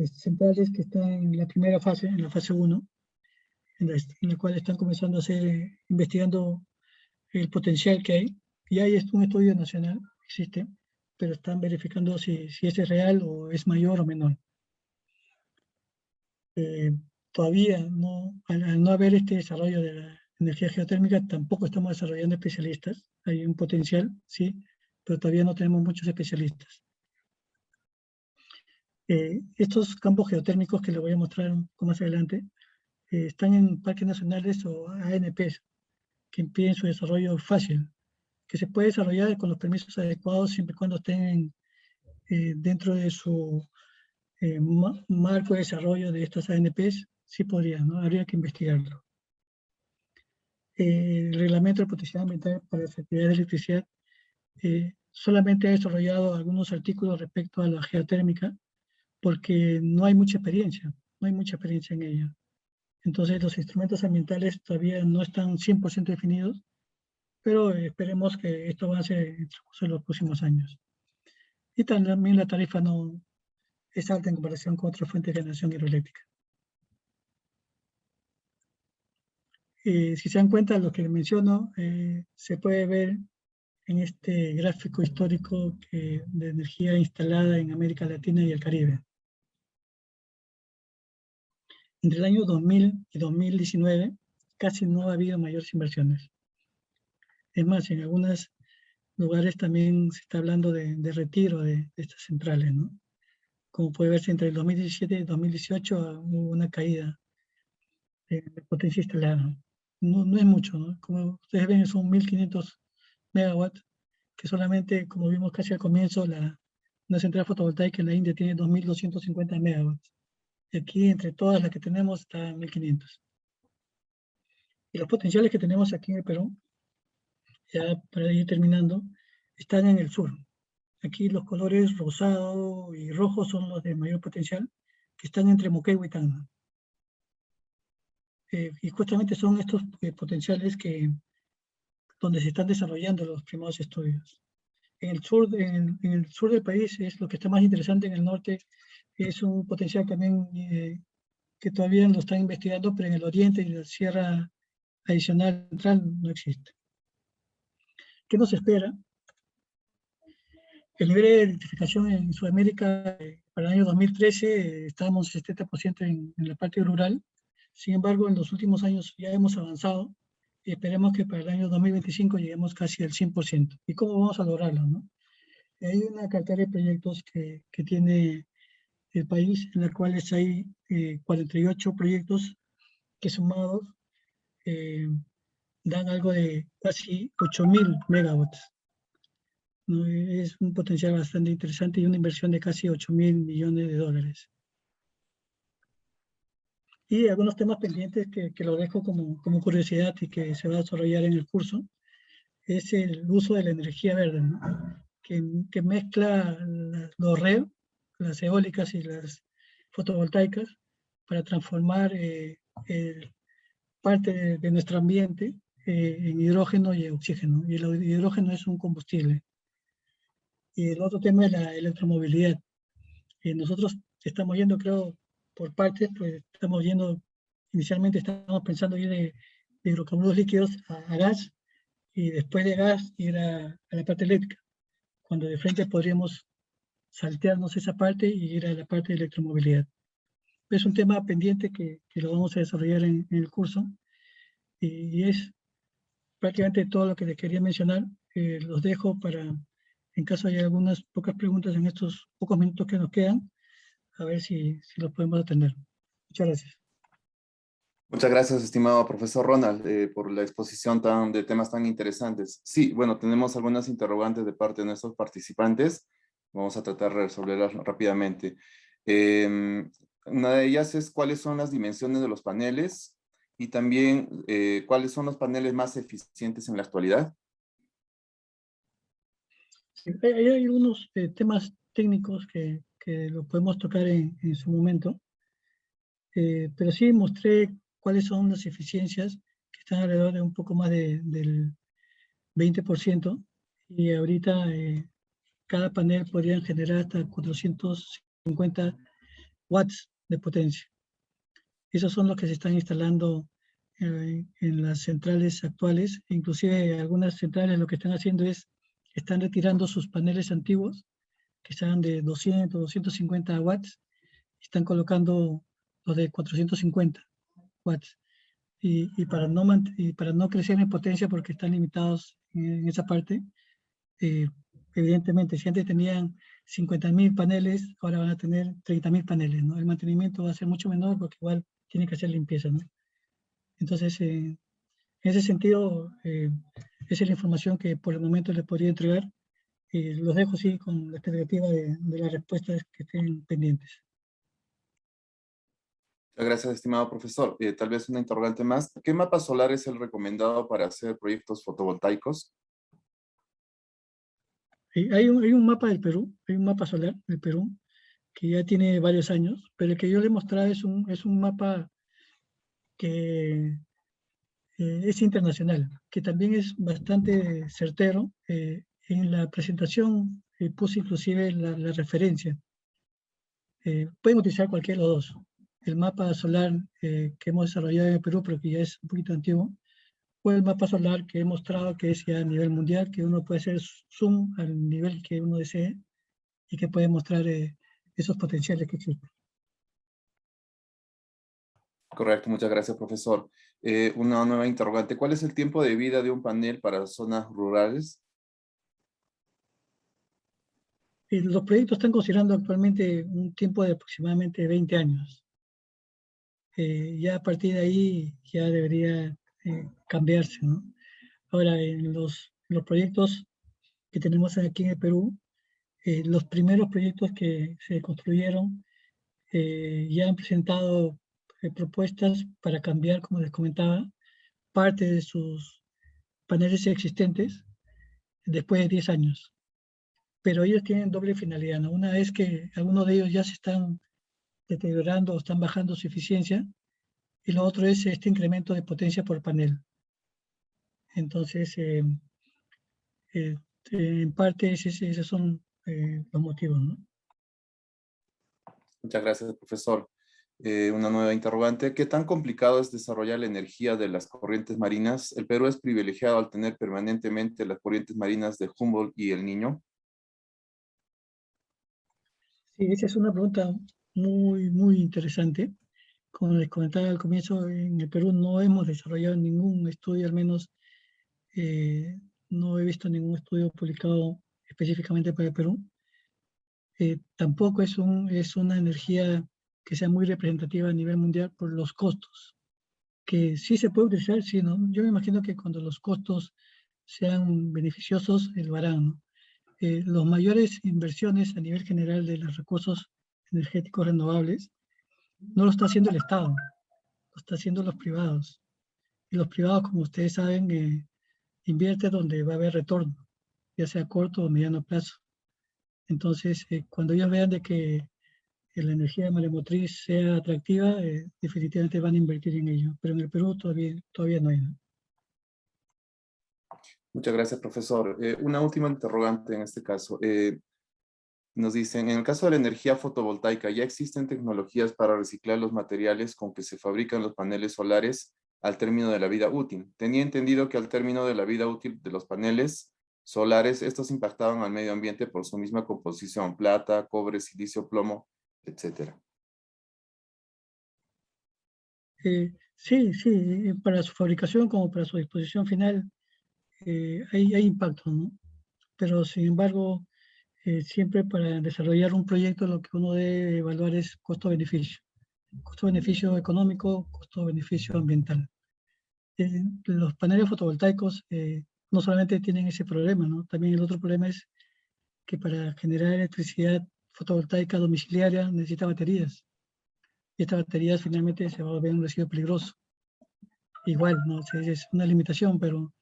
centrales que están en la primera fase, en la fase 1, en la cual están comenzando a hacer, investigando el potencial que hay. Y hay un estudio nacional, existe, pero están verificando si es real o es mayor o menor. Todavía al no haber este desarrollo de la energía geotérmica, tampoco estamos desarrollando especialistas. Hay un potencial, sí, pero todavía no tenemos muchos especialistas. Estos campos geotérmicos que les voy a mostrar un poco más adelante están en parques nacionales o ANPs, que impiden su desarrollo fácil, que se puede desarrollar con los permisos adecuados siempre y cuando estén dentro de su marco de desarrollo de estas ANPs, sí podría, ¿no? Habría que investigarlo. El reglamento de protección ambiental para las actividades de electricidad solamente ha desarrollado algunos artículos respecto a la geotérmica, porque no hay mucha experiencia, no hay mucha experiencia en ella. Entonces los instrumentos ambientales todavía no están 100% definidos, pero esperemos que esto avance en el transcurso de los próximos años. Y también la tarifa no es alta en comparación con otras fuentes de generación hidroeléctrica. Si se dan cuenta, lo que les menciono se puede ver en este gráfico histórico de energía instalada en América Latina y el Caribe. Entre el año 2000 y 2019 casi no ha habido mayores inversiones. Es más, en algunos lugares también se está hablando de retiro de estas centrales, ¿no? Como puede verse, entre el 2017 y el 2018 hubo una caída de potencia instalada. No es mucho, ¿no? Como ustedes ven, son 1500 megawatts, que solamente, como vimos casi al comienzo, una central fotovoltaica en la India tiene 2250 megawatts. Y aquí, entre todas las que tenemos, está en 1500. Y los potenciales que tenemos aquí en el Perú, ya para ir terminando, están en el sur. Aquí los colores rosado y rojo son los de mayor potencial, que están entre Moquegua y Tacna. Y justamente son estos potenciales donde se están desarrollando los primeros estudios. En el sur del país es lo que está más interesante. En el norte es un potencial también que todavía lo están investigando, pero en el oriente y la sierra adicional central no existe. ¿Qué nos espera? El nivel de electrificación en Sudamérica para el año 2013 estábamos 70% en la parte rural. Sin embargo, en los últimos años ya hemos avanzado y esperemos que para el año 2025 lleguemos casi al 100%. ¿Y cómo vamos a lograrlo, no? Hay una cartera de proyectos que tiene el país, en la cual hay 48 proyectos que sumados dan algo de casi 8.000 megawatts. ¿No? Es un potencial bastante interesante y una inversión de casi 8.000 millones de dólares. Y algunos temas pendientes que lo dejo como curiosidad y que se va a desarrollar en el curso, es el uso de la energía verde, ¿no? que mezcla los REV, las eólicas y las fotovoltaicas, para transformar parte de nuestro ambiente en hidrógeno y oxígeno. Y el hidrógeno es un combustible. Y el otro tema es la electromovilidad. Nosotros estamos yendo, creo, por partes, pues estamos yendo, inicialmente estábamos pensando ir de hidrocarburos líquidos a gas, y después de gas ir a la parte eléctrica, cuando de frente podríamos saltearnos esa parte y ir a la parte de electromovilidad. Es un tema pendiente que lo vamos a desarrollar en el curso, y es prácticamente todo lo que les quería mencionar. Los dejo para, en caso haya algunas pocas preguntas en estos pocos minutos que nos quedan, a ver si los podemos atender. Muchas gracias. Muchas gracias, estimado profesor Ronald, por la exposición de temas tan interesantes. Sí, bueno, tenemos algunas interrogantes de parte de nuestros participantes. Vamos a tratar de resolverlas rápidamente. Una de ellas es cuáles son las dimensiones de los paneles y también cuáles son los paneles más eficientes en la actualidad. Sí, hay algunos temas técnicos que lo podemos tocar en su momento, pero sí mostré cuáles son las eficiencias, que están alrededor de un poco más del 20%, y ahorita cada panel podría generar hasta 450 watts de potencia. Esos son los que se están instalando en las centrales actuales. Inclusive algunas centrales lo que están haciendo es, están retirando sus paneles antiguos, que estaban de 200, 250 watts, están colocando los de 450 watts. Y para no crecer en potencia, porque están limitados en esa parte, evidentemente, si antes tenían 50.000 paneles, ahora van a tener 30.000 paneles, ¿no? El mantenimiento va a ser mucho menor porque igual tiene que hacer limpieza, ¿no? Entonces, en ese sentido, esa es la información que por el momento les podría entregar. Los dejo sí con la expectativa de las respuestas que estén pendientes. Muchas gracias, estimado profesor. Tal vez una interrogante más. ¿Qué mapa solar es el recomendado para hacer proyectos fotovoltaicos? Hay un mapa del Perú, hay un mapa solar del Perú que ya tiene varios años, pero el que yo le he mostrado es un mapa que es internacional, que también es bastante certero. En la presentación puse inclusive la referencia. Pueden utilizar cualquiera de los dos. El mapa solar que hemos desarrollado en el Perú, pero que ya es un poquito antiguo, o el mapa solar que he mostrado que es ya a nivel mundial, que uno puede hacer zoom al nivel que uno desee y que puede mostrar esos potenciales que existen. Correcto, muchas gracias, profesor. Una nueva interrogante. ¿Cuál es el tiempo de vida de un panel para zonas rurales? Los proyectos están considerando actualmente un tiempo de aproximadamente 20 años. Ya a partir de ahí ya debería cambiarse, ¿no? Ahora, en los proyectos que tenemos aquí en el Perú, los primeros proyectos que se construyeron ya han presentado propuestas para cambiar, como les comentaba, parte de sus paneles existentes después de 10 años. Pero ellos tienen doble finalidad, ¿no? Una es que algunos de ellos ya se están deteriorando o están bajando su eficiencia, y lo otro es este incremento de potencia por panel. Entonces, en parte esos son los motivos, ¿no? Muchas gracias, profesor. Una nueva interrogante. ¿Qué tan complicado es desarrollar la energía de las corrientes marinas? El Perú es privilegiado al tener permanentemente las corrientes marinas de Humboldt y El Niño. Sí, esa es una pregunta muy interesante. Como les comentaba al comienzo, en el Perú no hemos desarrollado ningún estudio, al menos no he visto ningún estudio publicado específicamente para el Perú. Tampoco es una energía que sea muy representativa a nivel mundial por los costos, que sí se puede utilizar, sí, ¿no? Yo me imagino que cuando los costos sean beneficiosos, lo harán, ¿no? Las mayores inversiones a nivel general de los recursos energéticos renovables no lo está haciendo el Estado, lo está haciendo los privados. Y los privados, como ustedes saben, invierten donde va a haber retorno, ya sea a corto o mediano plazo. Entonces, cuando ellos vean de que la energía maremotriz sea atractiva, definitivamente van a invertir en ello. Pero en el Perú todavía no hay, ¿no? Muchas gracias, profesor. Una última interrogante en este caso. Nos dicen, en el caso de la energía fotovoltaica, ¿ya existen tecnologías para reciclar los materiales con que se fabrican los paneles solares al término de la vida útil? Tenía entendido que al término de la vida útil de los paneles solares, estos impactaban al medio ambiente por su misma composición, plata, cobre, silicio, plomo, etcétera. Sí, para su fabricación como para su disposición final hay impacto, ¿no? Pero sin embargo, siempre para desarrollar un proyecto lo que uno debe evaluar es costo-beneficio. Costo-beneficio económico, costo-beneficio ambiental. Los paneles fotovoltaicos no solamente tienen ese problema, ¿no? También el otro problema es que para generar electricidad fotovoltaica domiciliaria necesita baterías. Y estas baterías finalmente se va a volver un residuo peligroso. Igual, ¿no? Es una limitación, pero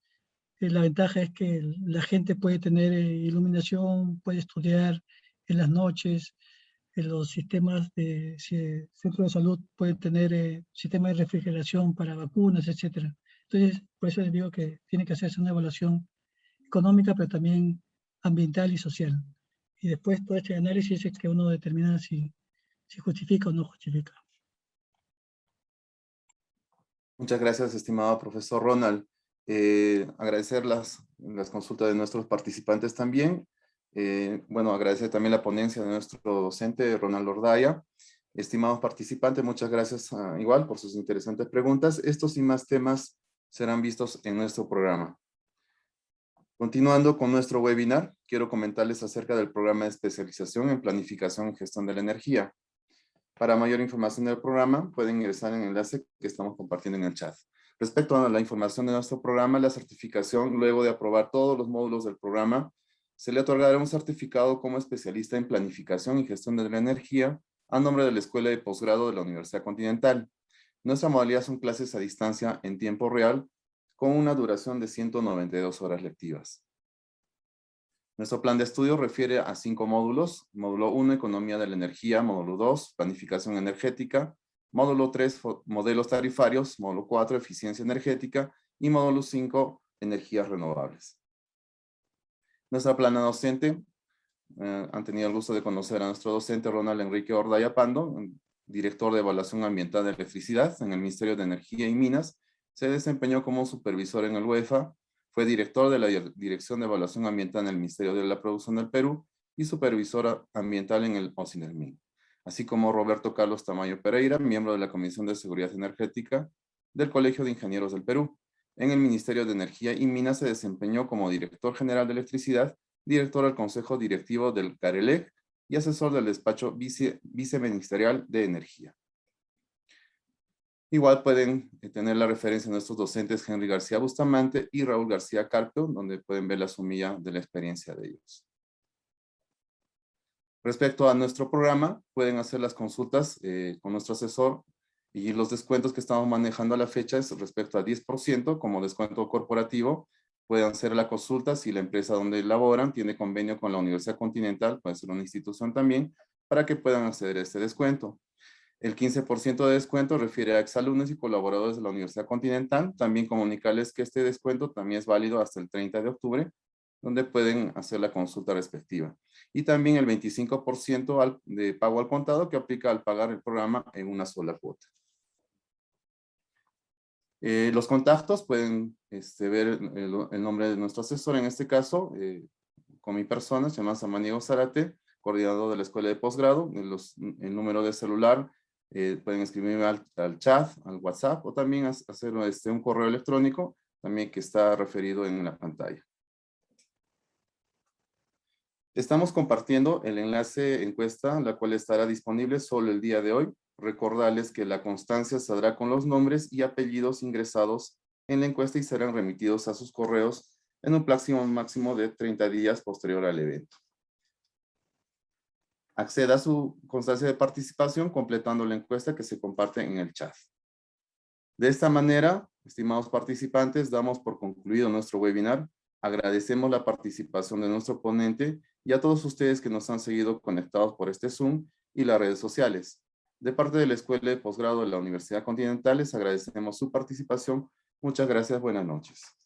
la ventaja es que la gente puede tener iluminación, puede estudiar en las noches, en los sistemas de centros de salud pueden tener sistemas de refrigeración para vacunas, etcétera. Entonces, por eso les digo que tiene que hacerse una evaluación económica, pero también ambiental y social. Y después todo este análisis es que uno determina si justifica o no justifica. Muchas gracias, estimado profesor Ronald. Agradecer las consultas de nuestros participantes también. Bueno, agradecer también la ponencia de nuestro docente, Ronald Ordaya. Estimados participantes, muchas gracias igual por sus interesantes preguntas. Estos y más temas serán vistos en nuestro programa. Continuando con nuestro webinar, quiero comentarles acerca del programa de especialización en planificación y gestión de la energía. Para mayor información del programa, pueden ingresar en el enlace que estamos compartiendo en el chat. Respecto a la información de nuestro programa, la certificación, luego de aprobar todos los módulos del programa, se le otorgará un certificado como especialista en planificación y gestión de la energía a nombre de la Escuela de Posgrado de la Universidad Continental. Nuestra modalidad son clases a distancia en tiempo real con una duración de 192 horas lectivas. Nuestro plan de estudio refiere a 5 módulos. Módulo 1, Economía de la Energía. Módulo 2, Planificación Energética. Módulo 3, Modelos Tarifarios. Módulo 4, Eficiencia Energética. Y módulo 5, Energías Renovables. Nuestra plana docente, han tenido el gusto de conocer a nuestro docente Ronald Enrique Ordaya Pando, director de Evaluación Ambiental de Electricidad en el Ministerio de Energía y Minas. Se desempeñó como supervisor en el UEFA. Fue director de la Dirección de Evaluación Ambiental en el Ministerio de la Producción del Perú y supervisora ambiental en el OSINERMIN. Así como Roberto Carlos Tamayo Pereira, miembro de la Comisión de Seguridad Energética del Colegio de Ingenieros del Perú. En el Ministerio de Energía y Minas se desempeñó como director general de electricidad, director del Consejo Directivo del CARELEC y asesor del despacho viceministerial de Energía. Igual pueden tener la referencia de nuestros docentes Henry García Bustamante y Raúl García Carpio, donde pueden ver la sumilla de la experiencia de ellos. Respecto a nuestro programa, pueden hacer las consultas con nuestro asesor y los descuentos que estamos manejando a la fecha es respecto a 10% como descuento corporativo. Pueden hacer la consulta si la empresa donde laboran tiene convenio con la Universidad Continental, puede ser una institución también, para que puedan acceder a este descuento. El 15% de descuento refiere a exalumnos y colaboradores de la Universidad Continental. También comunicarles que este descuento también es válido hasta el 30 de octubre, donde pueden hacer la consulta respectiva. Y también el 25% de pago al contado que aplica al pagar el programa en una sola cuota. Los contactos pueden ver el nombre de nuestro asesor, en este caso, con mi persona, se llama Samaniego Zárate, coordinador de la Escuela de Posgrado. El número de celular, pueden escribirme al chat, al WhatsApp, o también hacer un correo electrónico, también que está referido en la pantalla. Estamos compartiendo el enlace encuesta, la cual estará disponible solo el día de hoy. Recordarles que la constancia saldrá con los nombres y apellidos ingresados en la encuesta y serán remitidos a sus correos en un máximo de 30 días posterior al evento. Acceda a su constancia de participación completando la encuesta que se comparte en el chat. De esta manera, estimados participantes, damos por concluido nuestro webinar. Agradecemos la participación de nuestro ponente y a todos ustedes que nos han seguido conectados por este Zoom y las redes sociales. De parte de la Escuela de Posgrado de la Universidad Continental, les agradecemos su participación. Muchas gracias, buenas noches.